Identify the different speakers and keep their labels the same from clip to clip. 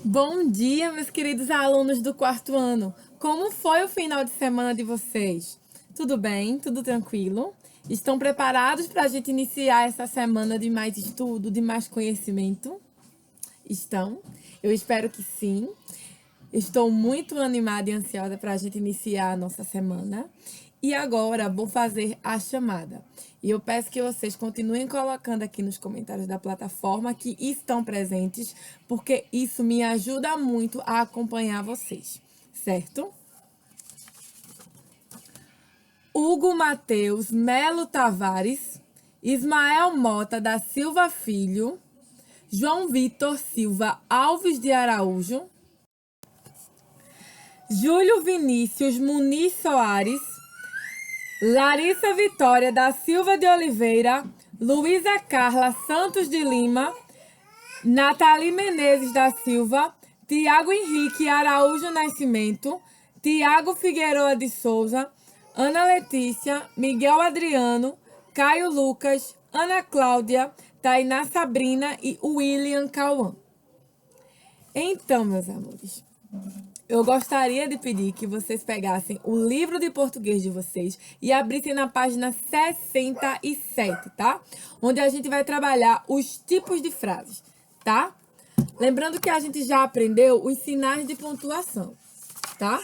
Speaker 1: Bom dia, meus queridos alunos do quarto ano. Como foi o final de semana de vocês? Tudo bem? Tudo tranquilo? Estão preparados para a gente iniciar essa semana de mais estudo, de mais conhecimento? Estão? Eu espero que sim. Estou muito animada e ansiosa para a gente iniciar a nossa semana. E agora vou fazer a chamada. E eu peço que vocês continuem colocando aqui nos comentários da plataforma que estão presentes, porque isso me ajuda muito a acompanhar vocês, certo? Hugo Mateus Melo Tavares, Ismael Mota da Silva Filho, João Vitor Silva Alves de Araújo, Júlio Vinícius Muniz Soares, Larissa Vitória da Silva de Oliveira, Luísa Carla Santos de Lima, Nathalie Menezes da Silva, Tiago Henrique Araújo Nascimento, Tiago Figueroa de Souza, Ana Letícia, Miguel Adriano, Caio Lucas, Ana Cláudia, Tainá Sabrina e William Cauã. Então, meus amores, eu gostaria de pedir que vocês pegassem o livro de português de vocês e abrissem na página 67, tá? Onde a gente vai trabalhar os tipos de frases, tá? Lembrando que a gente já aprendeu os sinais de pontuação, tá?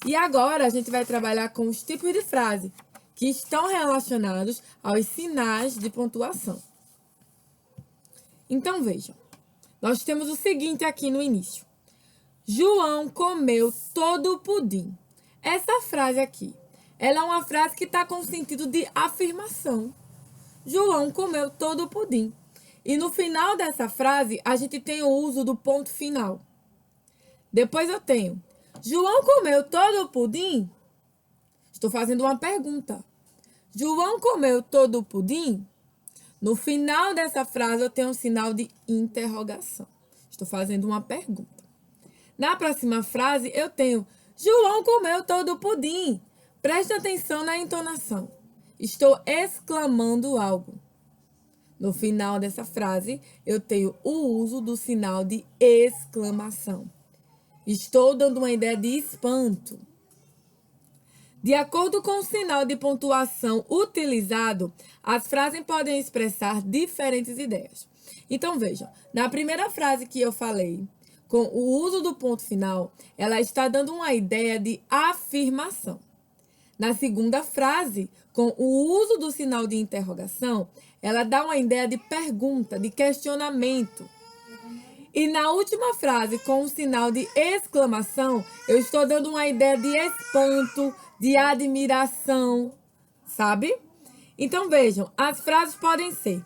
Speaker 1: E agora a gente vai trabalhar com os tipos de frase que estão relacionados aos sinais de pontuação. Então, vejam. Nós temos o seguinte aqui no início. João comeu todo o pudim. Essa frase aqui, ela é uma frase que está com sentido de afirmação. João comeu todo o pudim. E no final dessa frase, a gente tem o uso do ponto final. Depois eu tenho, João comeu todo o pudim? Estou fazendo uma pergunta. João comeu todo o pudim? No final dessa frase, eu tenho um sinal de interrogação. Estou fazendo uma pergunta. Na próxima frase, eu tenho João comeu todo o pudim. Preste atenção na entonação. Estou exclamando algo. No final dessa frase, eu tenho o uso do sinal de exclamação. Estou dando uma ideia de espanto. De acordo com o sinal de pontuação utilizado, as frases podem expressar diferentes ideias. Então, vejam, na primeira frase que eu falei, com o uso do ponto final, ela está dando uma ideia de afirmação. Na segunda frase, com o uso do sinal de interrogação, ela dá uma ideia de pergunta, de questionamento. E na última frase, com o sinal de exclamação, eu estou dando uma ideia de espanto, de admiração, sabe? Então, vejam, as frases podem ser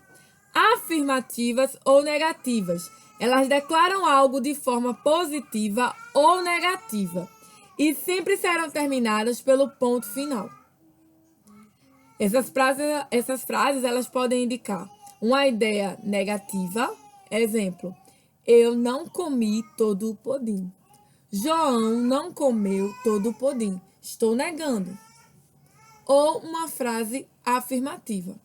Speaker 1: afirmativas ou negativas. Elas declaram algo de forma positiva ou negativa e sempre serão terminadas pelo ponto final. Essas frases elas podem indicar uma ideia negativa, exemplo, eu não comi todo o pudim. João não comeu todo o pudim. Estou negando. Ou uma frase afirmativa.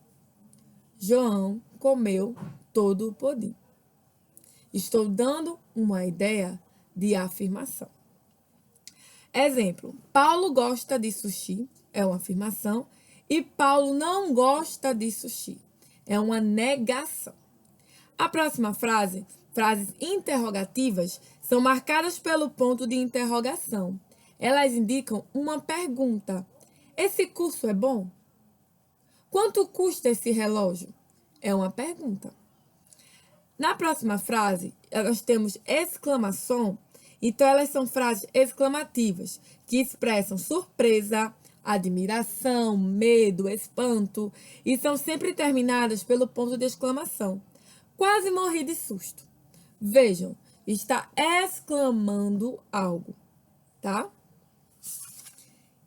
Speaker 1: João comeu todo o pudim. Estou dando uma ideia de afirmação. Exemplo, Paulo gosta de sushi, é uma afirmação, e Paulo não gosta de sushi, é uma negação. A próxima frase, frases interrogativas, são marcadas pelo ponto de interrogação. Elas indicam uma pergunta. Esse curso é bom? Quanto custa esse relógio? É uma pergunta. Na próxima frase, nós temos exclamação. Então, elas são frases exclamativas, que expressam surpresa, admiração, medo, espanto, e são sempre terminadas pelo ponto de exclamação. Quase morri de susto. Vejam, está exclamando algo, tá?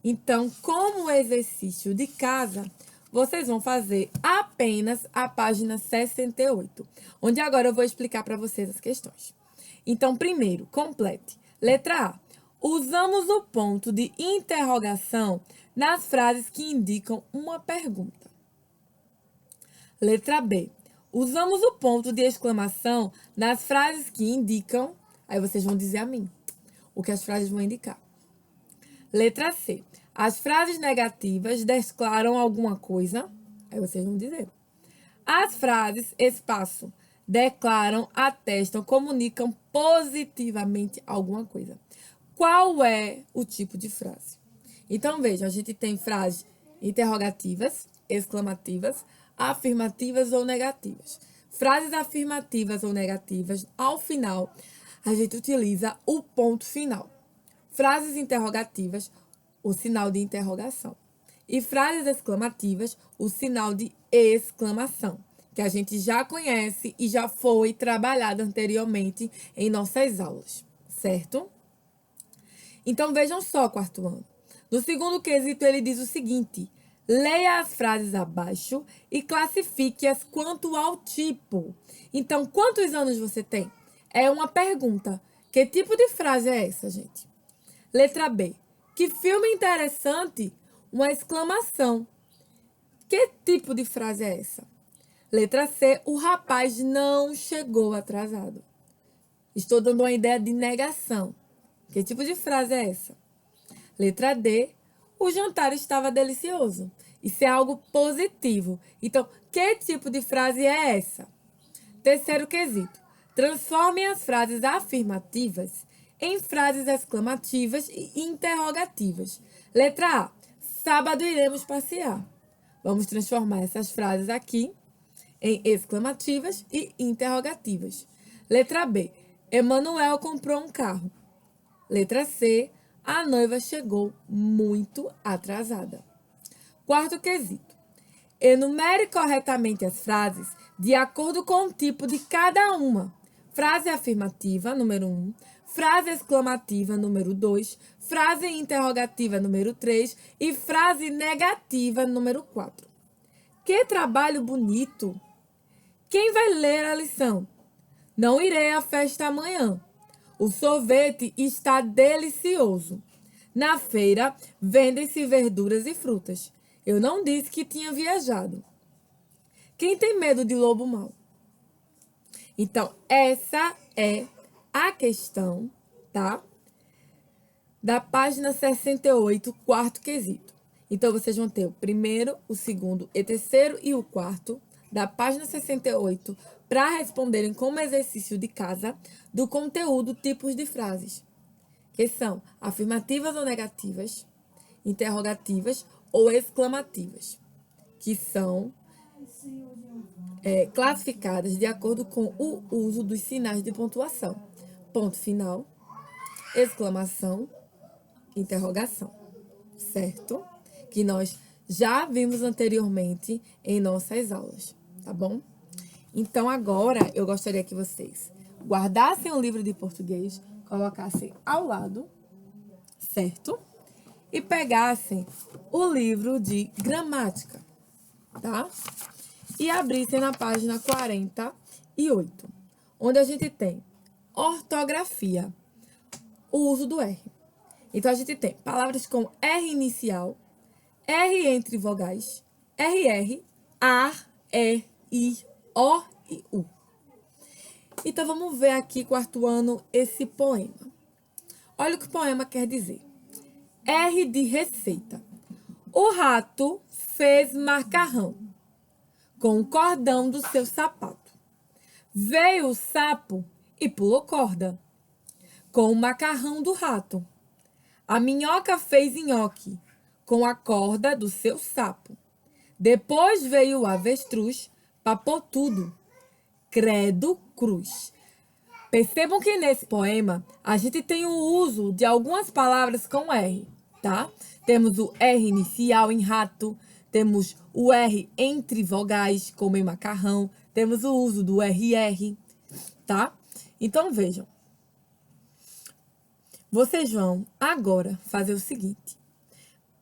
Speaker 1: Então, como exercício de casa, vocês vão fazer apenas a página 68, onde agora eu vou explicar para vocês as questões. Então, primeiro, complete. Letra A. Usamos o ponto de interrogação nas frases que indicam uma pergunta. Letra B. Usamos o ponto de exclamação nas frases que indicam Aí vocês vão dizer a mim o que as frases vão indicar. Letra C. As frases negativas declaram alguma coisa. Aí vocês vão dizer. As frases, espaço, declaram, atestam, comunicam positivamente alguma coisa. Qual é o tipo de frase? Então, veja, a gente tem frases interrogativas, exclamativas, afirmativas ou negativas. Frases afirmativas ou negativas, ao final, a gente utiliza o ponto final. Frases interrogativas, o sinal de interrogação. E frases exclamativas, o sinal de exclamação, que a gente já conhece e já foi trabalhado anteriormente em nossas aulas, certo? Então, vejam só, quarto ano. No segundo quesito, ele diz o seguinte: leia as frases abaixo e classifique-as quanto ao tipo. Então, quantos anos você tem? É uma pergunta. Que tipo de frase é essa, gente? Letra B. Que filme interessante! Uma exclamação. Que tipo de frase é essa? Letra C. O rapaz não chegou atrasado. Estou dando uma ideia de negação. Que tipo de frase é essa? Letra D. O jantar estava delicioso. Isso é algo positivo. Então, que tipo de frase é essa? Terceiro quesito. Transforme as frases afirmativas em frases exclamativas e interrogativas. Letra A. Sábado iremos passear. Vamos transformar essas frases aqui em exclamativas e interrogativas. Letra B. Emanuel comprou um carro. Letra C. A noiva chegou muito atrasada. Quarto quesito. Enumere corretamente as frases de acordo com o tipo de cada uma. Frase afirmativa, número 1. Frase exclamativa, número 2. Frase interrogativa, número 3. E frase negativa, número 4. Que trabalho bonito! Quem vai ler a lição? Não irei à festa amanhã. O sorvete está delicioso. Na feira, vendem-se verduras e frutas. Eu não disse que tinha viajado. Quem tem medo de lobo mau? Então, essa é a questão, tá? Da página 68, quarto quesito. Então, vocês vão ter o primeiro, o segundo, o terceiro e o quarto da página 68 para responderem como exercício de casa do conteúdo tipos de frases, que são afirmativas ou negativas, interrogativas ou exclamativas, que são classificadas de acordo com o uso dos sinais de pontuação. Ponto final, exclamação, interrogação, certo? Que nós já vimos anteriormente em nossas aulas, tá bom? Então, agora, eu gostaria que vocês guardassem o livro de português, colocassem ao lado, certo? E pegassem o livro de gramática, tá? E abrissem na página 48, onde a gente tem ortografia, o uso do R. Então, a gente tem palavras com R inicial, R entre vogais, RR, AR, E, I, O e U. Então, vamos ver aqui, quarto ano, esse poema. Olha o que o poema quer dizer. R de receita. O rato fez macarrão com o cordão do seu sapato. Veio o sapo e pulou corda com o macarrão do rato. A minhoca fez nhoque com a corda do seu sapo. Depois veio o avestruz, papou tudo. Credo cruz. Percebam que nesse poema a gente tem o uso de algumas palavras com R, tá? Temos o R inicial em rato, temos o R entre vogais, como em macarrão, temos o uso do RR, tá? Então, vejam. Vocês vão agora fazer o seguinte.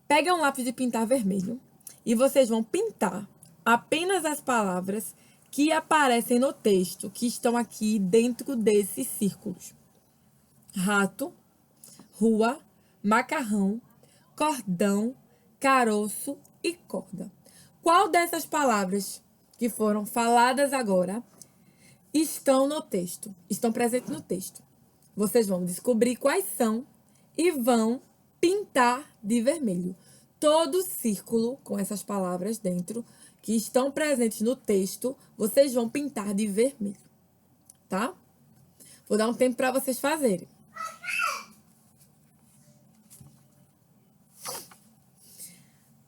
Speaker 1: Peguem um lápis de pintar vermelho e vocês vão pintar apenas as palavras que aparecem no texto, que estão aqui dentro desses círculos. Rato, rua, macarrão, cordão, caroço e corda. Qual dessas palavras que foram faladas agora estão no texto? Estão presentes no texto? vocês vão descobrir quais são e vão pintar de vermelho. Todo círculo com essas palavras dentro que estão presentes no texto, vocês vão pintar de vermelho, tá? Vou dar um tempo para vocês fazerem.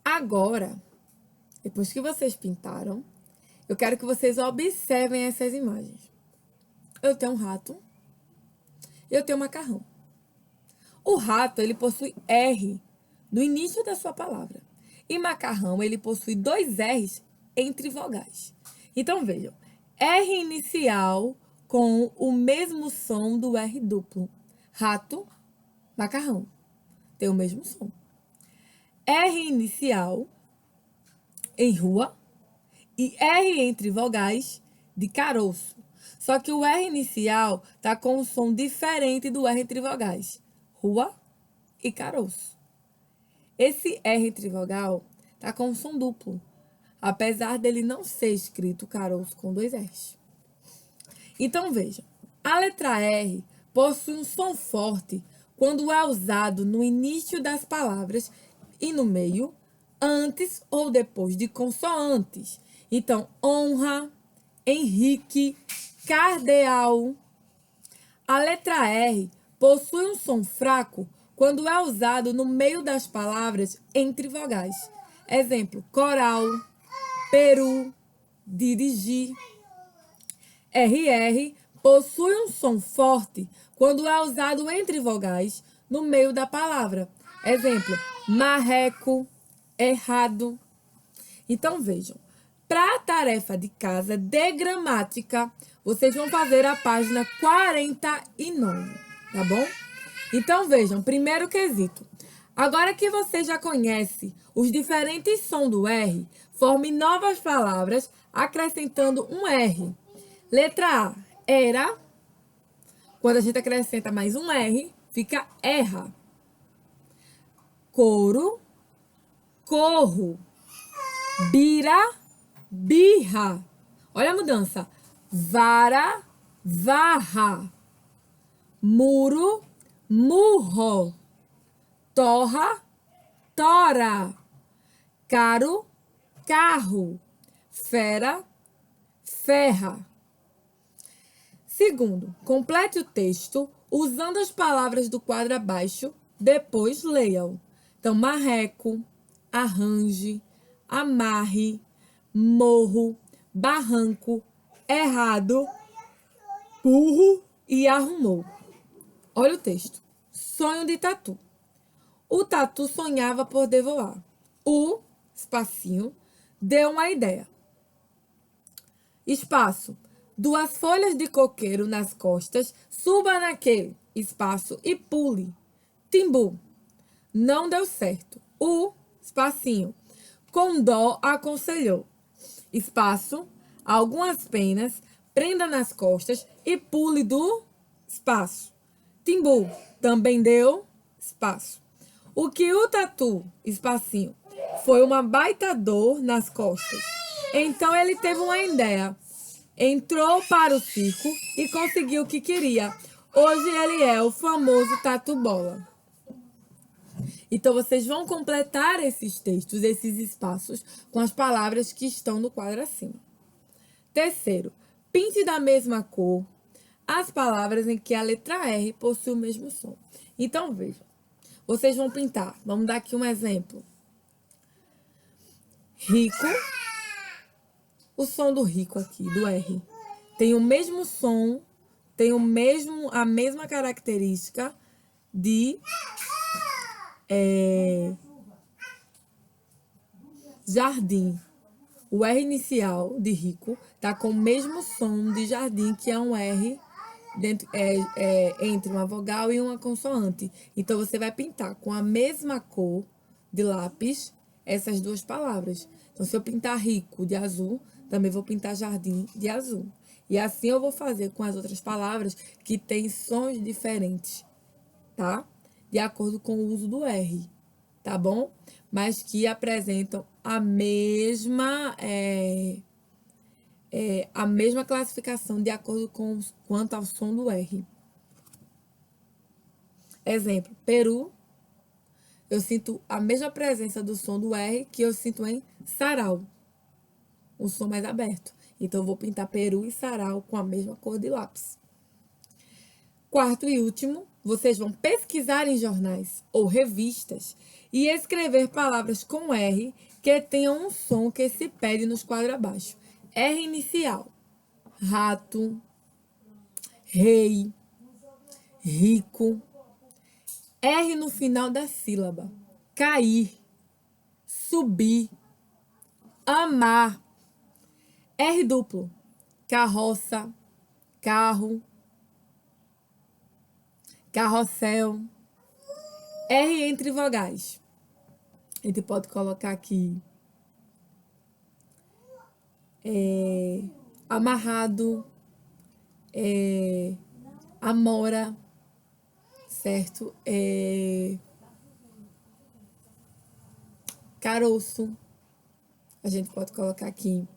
Speaker 1: Agora, depois que vocês pintaram, eu quero que vocês observem essas imagens. Eu tenho um rato. Eu tenho um macarrão. O rato, ele possui R no início da sua palavra. E macarrão, ele possui 2 R's entre vogais. Então, vejam. R inicial com o mesmo som do R duplo. Rato, macarrão. Tem o mesmo som. R inicial em rua e R entre vogais de caroço. Só que o R inicial tá com um som diferente do R entre vogais. Rua e caroço. Esse R entre vogal tá com um som duplo, apesar dele não ser escrito caroço com 2 R's. Então, vejam. A letra R possui um som forte quando é usado no início das palavras e no meio, antes ou depois de consoantes. Então, honra, Henrique, cardeal. A letra R possui um som fraco quando é usado no meio das palavras entre vogais. Exemplo, coral, peru, dirigir. RR possui um som forte quando é usado entre vogais no meio da palavra. Exemplo, marreco, errado. Então, vejam. Para a tarefa de casa de gramática, vocês vão fazer a página 49, tá bom? Então, vejam, primeiro quesito. Agora que você já conhece os diferentes sons do R, forme novas palavras acrescentando um R. Letra A, era. Quando a gente acrescenta mais um R, fica erra. Couro, corro. Bira, birra. Olha a mudança. Vara, varra. Muro, murro. Torra, tora. Caro, carro. Fera, ferra. Segundo, complete o texto usando as palavras do quadro abaixo, depois leia-o. Então, marreco, arranje, amarre, morro, barranco, errado, burro e arrumou. Olha o texto. Sonho de Tatu. O Tatu sonhava poder voar. O, espacinho, deu uma ideia. Espaço. 2 folhas de coqueiro nas costas, suba naquele espaço e pule. Timbu. Não deu certo. O, espacinho, com dó aconselhou. Espaço, algumas penas, prenda nas costas e pule do espaço. Timbu, também deu espaço. O que o Tatu, espacinho, foi uma baita dor nas costas. Então ele teve uma ideia. Entrou para o circo e conseguiu o que queria. Hoje ele é o famoso Tatu Bola. Então, vocês vão completar esses textos, esses espaços, com as palavras que estão no quadro acima. Terceiro, pinte da mesma cor as palavras em que a letra R possui o mesmo som. Então, vejam. Vocês vão pintar. Vamos dar aqui um exemplo. Rico. O som do rico aqui, do R, tem o mesmo som, tem a mesma característica de jardim. O R inicial de rico tá com o mesmo som de jardim, que é um R entre uma vogal e uma consoante. Então, você vai pintar com a mesma cor de lápis essas 2 palavras. Então, se eu pintar rico de azul, também vou pintar jardim de azul. E assim eu vou fazer com as outras palavras que têm sons diferentes, tá? De acordo com o uso do R, tá bom? Mas que apresentam a mesma classificação de acordo com quanto ao som do R. Exemplo, Peru, eu sinto a mesma presença do som do R que eu sinto em sarau, um som mais aberto. Então, eu vou pintar Peru e sarau com a mesma cor de lápis. Quarto e último, vocês vão pesquisar em jornais ou revistas e escrever palavras com R que tenham um som que se pede nos quadros abaixo. R inicial, rato, rei, rico. R no final da sílaba, cair, subir, amar. R duplo, carroça, carro, carrossel. R entre vogais. A gente pode colocar aqui amarrado, amora, certo? Caroço. A gente pode colocar aqui.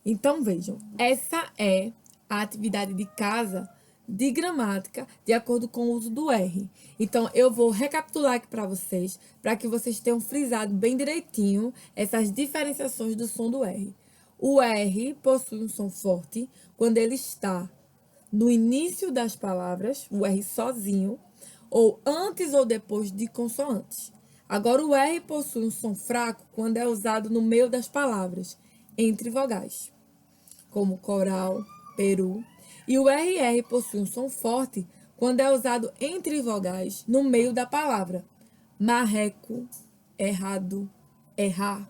Speaker 1: Então, vejam, essa é a atividade de casa de gramática de acordo com o uso do R. Então, eu vou recapitular aqui para vocês, para que vocês tenham frisado bem direitinho essas diferenciações do som do R. O R possui um som forte quando ele está no início das palavras, o R sozinho, ou antes ou depois de consoantes. Agora, o R possui um som fraco quando é usado no meio das palavras, entre vogais, como coral, peru. E o RR possui um som forte quando é usado entre vogais, no meio da palavra, marreco, errado, errar,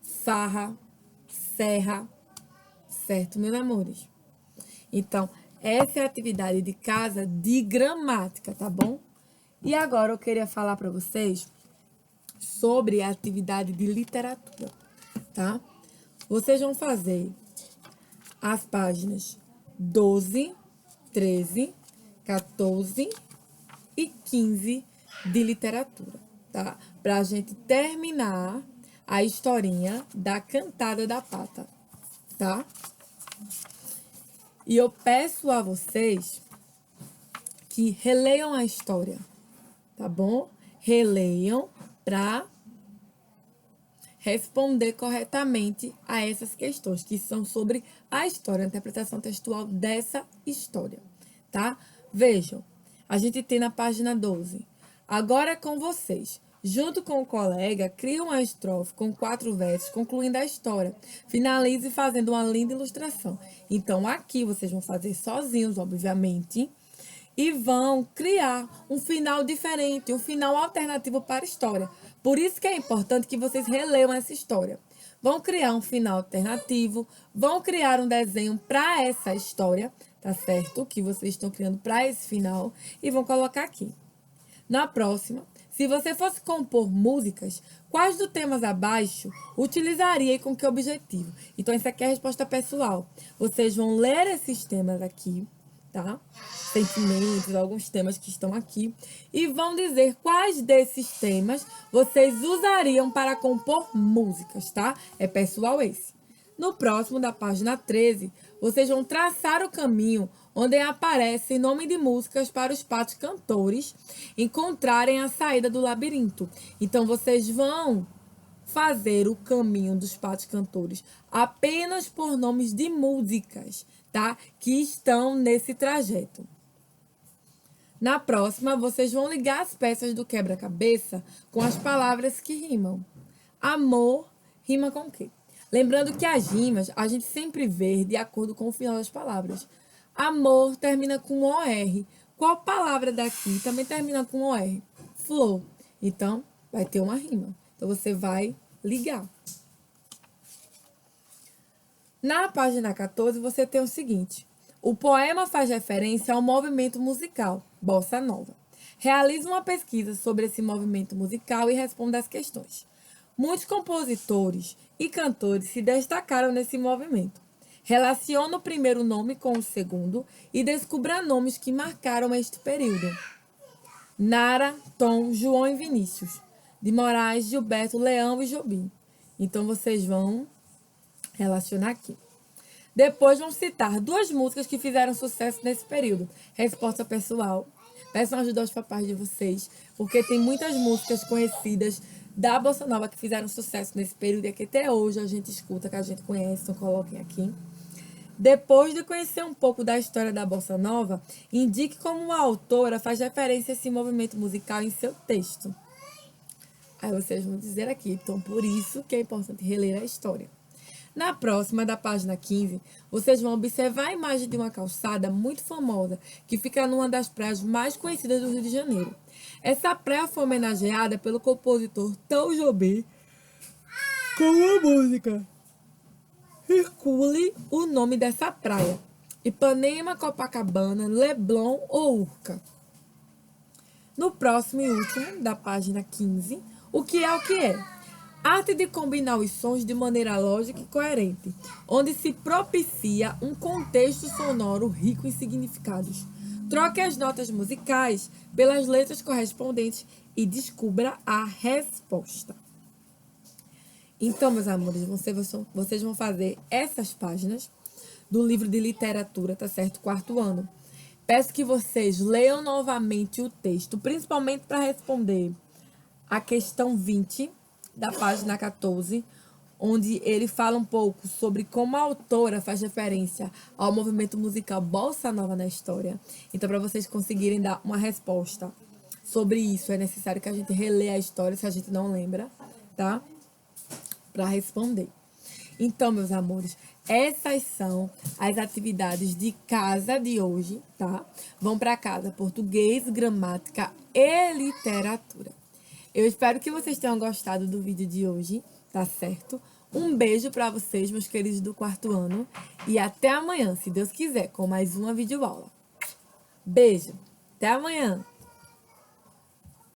Speaker 1: farra, serra, certo, meus amores? Então, essa é a atividade de casa de gramática, tá bom? E agora eu queria falar para vocês sobre a atividade de literatura, tá? Vocês vão fazer as páginas 12, 13, 14 e 15 de literatura, tá? Pra gente terminar a historinha da Cantada da Pata, tá? E eu peço a vocês que releiam a história, tá bom? Releiam para responder corretamente a essas questões, que são sobre a história, a interpretação textual dessa história, tá? Vejam, a gente tem na página 12. Agora é com vocês. Junto com o colega, cria uma estrofe com 4 versos, concluindo a história. Finalize fazendo uma linda ilustração. Então, aqui vocês vão fazer sozinhos, obviamente, e vão criar um final diferente, um final alternativo para a história. Por isso que é importante que vocês releiam essa história. Vão criar um final alternativo, vão criar um desenho para essa história, tá certo? Que vocês estão criando para esse final e vão colocar aqui. Na próxima, se você fosse compor músicas, quais dos temas abaixo utilizaria e com que objetivo? Então, essa aqui é a resposta pessoal. Vocês vão ler esses temas aqui, tá? Sentimentos, alguns temas que estão aqui, e vão dizer quais desses temas vocês usariam para compor músicas, tá? É pessoal esse. No próximo, da página 13, vocês vão traçar o caminho onde aparece nome de músicas para os patos cantores encontrarem a saída do labirinto. Então, vocês vão fazer o caminho dos patos cantores apenas por nomes de músicas, tá? Que estão nesse trajeto. Na próxima, vocês vão ligar as peças do quebra-cabeça com as palavras que rimam. Amor rima com o quê? Lembrando que as rimas a gente sempre vê de acordo com o final das palavras. Amor termina com OR. Qual palavra daqui também termina com OR? Flor. Então, vai ter uma rima. Então, você vai ligar. Na página 14, você tem o seguinte. O poema faz referência ao movimento musical, Bossa Nova. Realize uma pesquisa sobre esse movimento musical e responda as questões. Muitos compositores e cantores se destacaram nesse movimento. Relacione o primeiro nome com o segundo e descubra nomes que marcaram este período. Nara, Tom, João e Vinícius. De Moraes, Gilberto, Leão e Jobim. Então, vocês vão relacionar aqui. Depois vão citar 2 músicas que fizeram sucesso nesse período. Resposta pessoal. Peçam ajuda aos papais de vocês, porque tem muitas músicas conhecidas da Bossa Nova que fizeram sucesso nesse período e que até hoje a gente escuta, que a gente conhece, então coloquem aqui. Depois de conhecer um pouco da história da Bossa Nova, indique como a autora faz referência a esse movimento musical em seu texto. Aí vocês vão dizer aqui, então por isso que é importante reler a história. Na próxima, da página 15, vocês vão observar a imagem de uma calçada muito famosa, que fica numa das praias mais conhecidas do Rio de Janeiro. Essa praia foi homenageada pelo compositor Tom Jobim com a música Circule o nome dessa praia: Ipanema, Copacabana, Leblon ou Urca. No próximo e último, da página 15, o que é? Arte de combinar os sons de maneira lógica e coerente, onde se propicia um contexto sonoro rico em significados. Troque as notas musicais pelas letras correspondentes e descubra a resposta. Então, meus amores, vocês vão fazer essas páginas do livro de literatura, tá certo? Quarto ano. Peço que vocês leiam novamente o texto, principalmente para responder a questão 20 da página 14, onde ele fala um pouco sobre como a autora faz referência ao movimento musical Bossa Nova na história. Então, para vocês conseguirem dar uma resposta sobre isso, é necessário que a gente releia a história, se a gente não lembra, tá? Para responder. Então, meus amores, essas são as atividades de casa de hoje, tá? Vão para casa: português, gramática e literatura. Eu espero que vocês tenham gostado do vídeo de hoje, tá certo? Um beijo para vocês, meus queridos do quarto ano. E até amanhã, se Deus quiser, com mais uma videoaula. Beijo. Até amanhã.